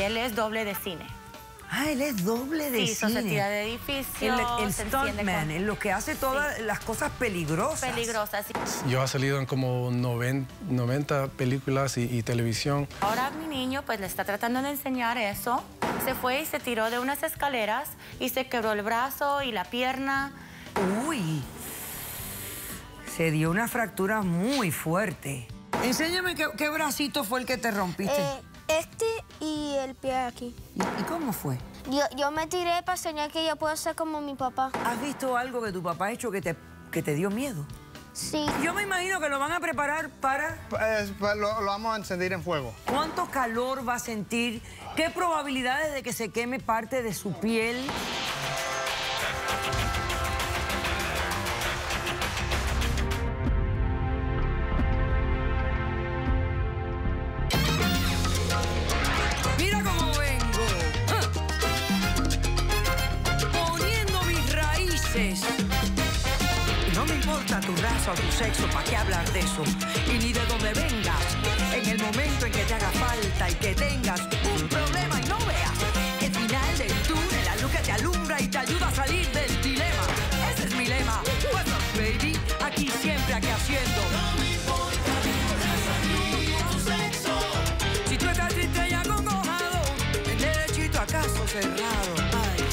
él es doble de cine. Ah, él es doble de sí, cine. Sí, se tira de edificio. El stuntman, en lo que hace todas las cosas peligrosas. Peligrosas, sí. Yo he salido en como 90 películas y televisión. Ahora mi niño pues le está tratando de enseñar eso. Se fue y se tiró de unas escaleras y se quebró el brazo y la pierna. Uy, se dio una fractura muy fuerte. Enséñame qué bracito fue el que te rompiste. Este y el pie aquí. ¿Y cómo fue? Yo me tiré para enseñar que yo puedo ser como mi papá. ¿Has visto algo que tu papá ha hecho que te dio miedo? Sí. Yo me imagino que lo van a preparar para... Lo vamos a encender en fuego. ¿Cuánto calor va a sentir? ¿Qué probabilidades de que se queme parte de su piel? Mira cómo vengo. Poniendo mis raíces. No me importa tu raza o tu sexo, ¿para qué hablar de eso? Y ni de dónde vengas. En el momento en que te haga falta y que tengas un problema y no veas el final del túnel, la luz que te alumbra y te ayuda a salir del dilema. Ese es mi lema. What's up, baby? Aquí siempre, aquí haciendo. No me importa tu raza ni tu sexo. Si tú estás triste y acongojado, en derechito a caso cerrado. Ay.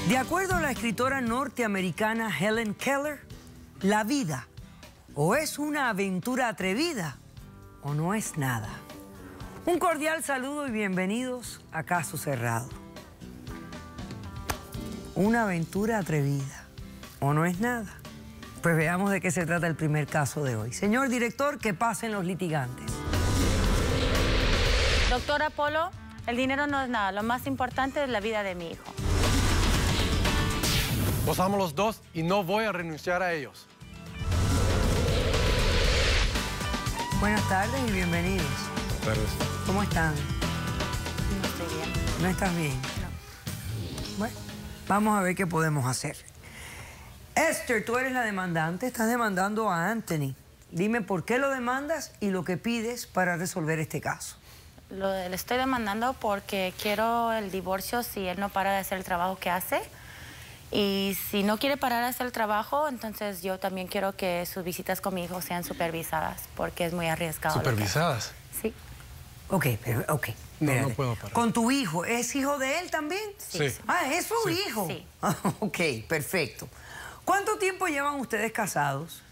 De acuerdo a la escritora norteamericana Helen Keller, la vida o es una aventura atrevida o no es nada. Un cordial saludo y bienvenidos a Caso Cerrado. Una aventura atrevida o no es nada. Pues veamos de qué se trata el primer caso de hoy. Señor director, que pasen los litigantes. Doctor Apolo, el dinero no es nada. Lo más importante es la vida de mi hijo. Los amo los dos y no voy a renunciar a ellos. Buenas tardes y bienvenidos. Buenas tardes. ¿Cómo están? No estoy bien. ¿No estás bien? No. Bueno, vamos a ver qué podemos hacer. Esther, tú eres la demandante, estás demandando a Anthony. Dime por qué lo demandas y lo que pides para resolver este caso. Le estoy demandando porque quiero el divorcio si él no para de hacer el trabajo que hace. Y si no quiere parar de hacer el trabajo, entonces yo también quiero que sus visitas con mi hijo sean supervisadas, porque es muy arriesgado. ¿Supervisadas? Sí. Ok, pero, ok. No puedo parar. ¿Con tu hijo? ¿Es hijo de él también? Sí. Ah, ¿es su Sí. hijo? Sí. Ok, perfecto. ¿Cuánto tiempo llevan ustedes casados?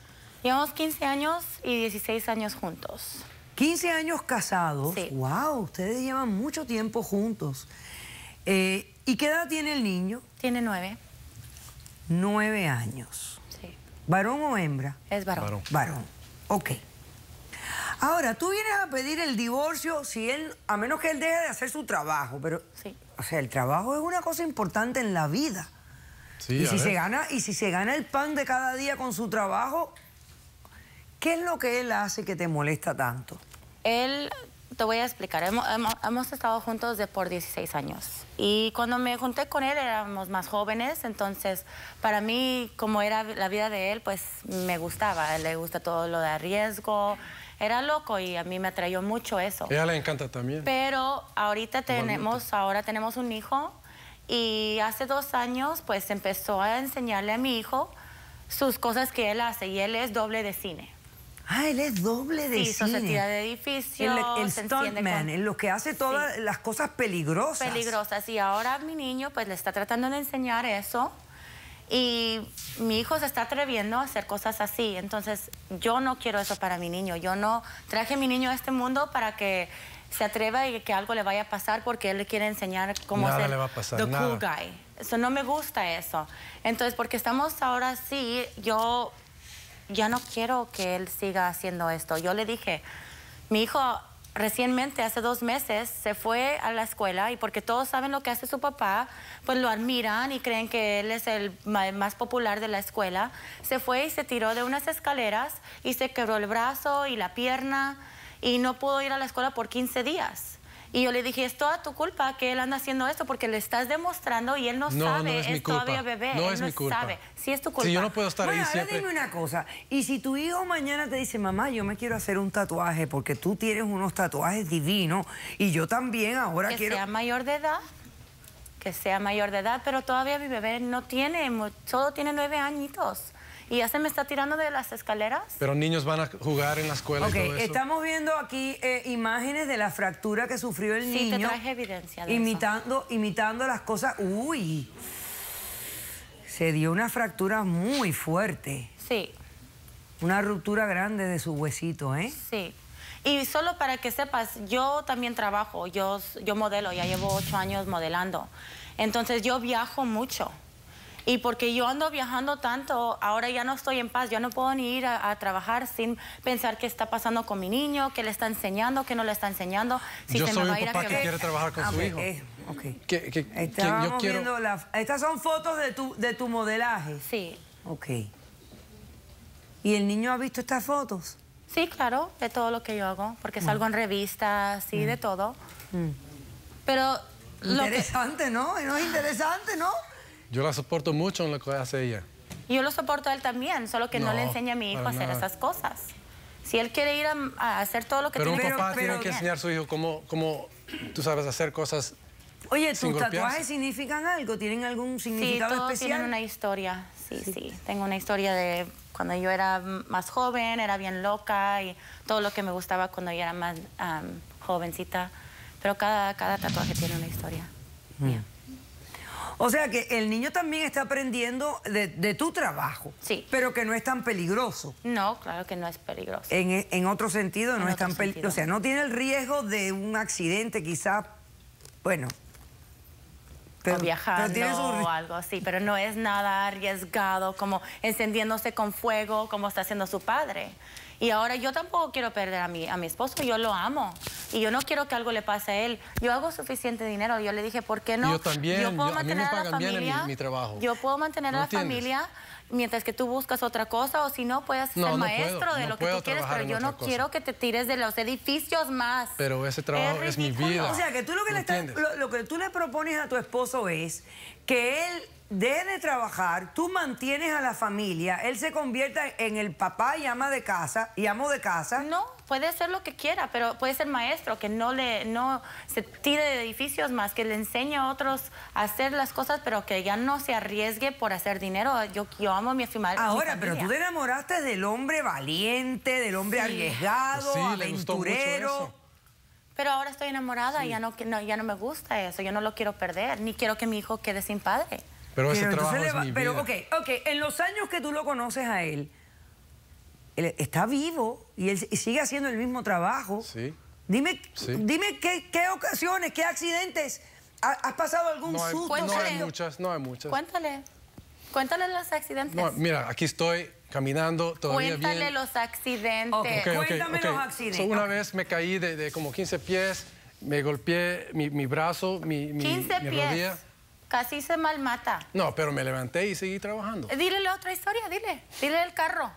Llevamos 15 años y 16 años juntos. 15 años casados. Sí. Wow, ustedes llevan mucho tiempo juntos. ¿Y qué edad tiene el niño? Tiene 9. 9 años. Sí. ¿Varón o hembra? Es varón. Varón. Ok. Ahora, tú vienes a pedir el divorcio si él, a menos que él deje de hacer su trabajo, pero, Sí. o sea, el trabajo es una cosa importante en la vida. Sí, Y a si ver. se gana el pan de cada día con su trabajo, ¿qué es lo que él hace que te molesta tanto? Él, te voy a explicar, hemos estado juntos por 16 años. Y cuando me junté con él éramos más jóvenes, entonces para mí, como era la vida de él, pues me gustaba. A él le gusta todo lo de riesgo, era loco y a mí me atrayó mucho eso. A ella le encanta también. Pero ahora tenemos un hijo y hace 2 años pues empezó a enseñarle a mi hijo sus cosas que él hace y él es doble de cine. Ah, él es doble de Sí, cine. se tira de edificio, El se enciende stuntman, con... en lo que hace todas las cosas peligrosas. Peligrosas. Y ahora mi niño pues le está tratando de enseñar eso y mi hijo se está atreviendo a hacer cosas así. Entonces yo no quiero eso para mi niño. Yo no traje a mi niño a este mundo para que se atreva y que algo le vaya a pasar porque él le quiere enseñar cómo Nada ser le va a pasar, the nada. cool guy. Eso no me gusta eso. Entonces porque estamos ahora así, yo ya no quiero que él siga haciendo esto. Yo le dije, mi hijo recientemente, hace 2 meses, se fue a la escuela y porque todos saben lo que hace su papá, pues lo admiran y creen que él es el más popular de la escuela. Se fue y se tiró de unas escaleras y se quebró el brazo y la pierna y no pudo ir a la escuela por 15 días. Y yo le dije, es toda tu culpa que él anda haciendo esto porque le estás demostrando y él no sabe, no es mi culpa. todavía bebé. No él es no mi culpa. sabe. Sí es tu culpa. Si yo no puedo estar Bueno, ahí ahora siempre. dime una cosa. Y si tu hijo mañana te dice, mamá, yo me quiero hacer un tatuaje porque tú tienes unos tatuajes divinos y yo también ahora que quiero... sea mayor de edad. Que sea mayor de edad, pero todavía mi bebé no tiene, solo tiene 9 añitos. Y ya se me está tirando de las escaleras. Pero niños van a jugar en la escuela y todo eso. Estamos viendo aquí imágenes de la fractura que sufrió el niño. Sí, te traje evidencia de imitando las cosas. Uy, se dio una fractura muy fuerte. Sí. Una ruptura grande de su huesito, ¿eh? Sí. Y solo para que sepas, yo también trabajo, yo modelo, ya llevo 8 años modelando. Entonces yo viajo mucho. Y porque yo ando viajando tanto, ahora ya no estoy en paz. Yo no puedo ni ir a trabajar sin pensar qué está pasando con mi niño, qué le está enseñando, qué no le está enseñando. Si yo se soy me va un a ir papá a que quiere trabajar con su hijo. Estábamos viendo estas son fotos de tu modelaje. Sí. Ok. ¿Y el niño ha visto estas fotos? Sí, claro, de todo lo que yo hago, porque salgo en revistas, sí, de todo. Pero... Interesante, ¿no? ¿No es interesante, no? Yo la soporto mucho en lo que hace ella. Yo lo soporto a él también, solo que no le enseña a mi hijo a hacer esas cosas. Si él quiere ir a hacer todo lo que tiene que hacer... Pero un papá tiene que enseñar a su hijo cómo tú sabes hacer cosas. Oye, ¿tus tatuajes significan algo? ¿Tienen algún significado todos especial? Tienen una historia, sí. Tengo una historia de cuando yo era más joven, era bien loca y todo lo que me gustaba cuando yo era más jovencita. Pero cada tatuaje tiene una historia. O sea que el niño también está aprendiendo de tu trabajo. Sí. Pero que no es tan peligroso. No, claro que no es peligroso. En otro sentido no es tan peligroso. O sea, no tiene el riesgo de un accidente quizás, bueno... o viajando o algo así, pero no es nada arriesgado como encendiéndose con fuego como está haciendo su padre. Y ahora yo tampoco quiero perder a mi esposo, yo lo amo. Y yo no quiero que algo le pase a él. Yo hago suficiente dinero. Yo le dije, ¿por qué no? Yo también, yo puedo a mí me pagan bien en mi trabajo. Yo puedo mantener a la familia mientras que tú buscas otra cosa, o si no, puedes ser maestro de lo que tú quieres, pero yo no quiero que te tires de los edificios más. Pero ese trabajo es mi vida. O sea, que tú lo que tú le propones a tu esposo es que él deje de trabajar, tú mantienes a la familia, él se convierta en el papá y amo de casa. No, puede ser lo que quiera, pero puede ser maestro, que no se tire de edificios más, que le enseñe a otros a hacer las cosas, pero que ya no se arriesgue por hacer dinero. Yo amo a mi familia. Ahora, pero tú te enamoraste del hombre valiente, del hombre arriesgado, aventurero. Pero ahora estoy enamorada y ya no me gusta eso. Yo no lo quiero perder, ni quiero que mi hijo quede sin padre. Pero ese trabajo es mi vida. Pero, ok, en los años que tú lo conoces a él está vivo y él sigue haciendo el mismo trabajo. Sí. Dime qué ocasiones, qué accidentes, ¿has pasado algún susto? No hay muchas. Cuéntale los accidentes. No, mira, aquí estoy caminando todavía bien. Cuéntale los accidentes. Cuéntame los accidentes. Una vez me caí de como 15 pies, me golpeé mi brazo, mi 15 mi pies. rodilla. Casi se malmata. No, pero me levanté y seguí trabajando. Dile la otra historia, dile el carro.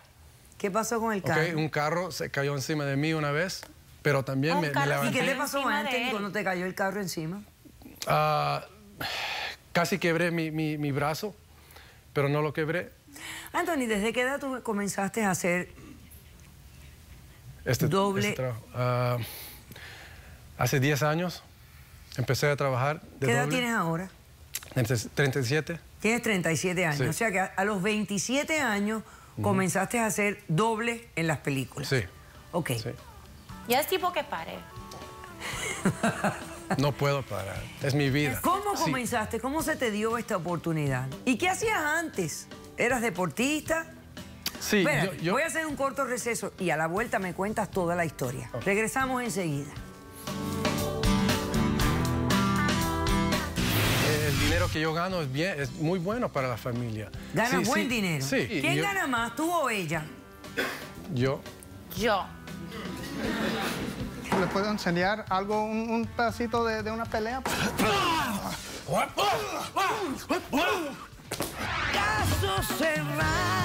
¿Qué pasó con el carro? Un carro se cayó encima de mí una vez, pero también me levanté. ¿Y qué le pasó antes cuando te cayó el carro encima? Casi quebré mi brazo, pero no lo quebré. Anthony, ¿desde qué edad tú comenzaste a hacer doble? Hace 10 años empecé a trabajar de doble. ¿Qué edad tienes ahora? 37. Tienes 37 años. Sí. O sea que a los 27 años comenzaste a hacer doble en las películas. Sí. Ok. Sí. Ya es tipo que pare. No puedo parar. Es mi vida. ¿Cómo comenzaste? ¿Cómo se te dio esta oportunidad? ¿Y qué hacías antes? ¿Eras deportista? Sí. Espera, voy a hacer un corto receso y a la vuelta me cuentas toda la historia. Okay. Regresamos enseguida. El dinero que yo gano es muy bueno para la familia. ¿Ganas buen dinero? Sí. ¿Quién gana más, tú o ella? Yo. ¿Le puedo enseñar algo, un pedacito de una pelea? ¡Caso cerrado!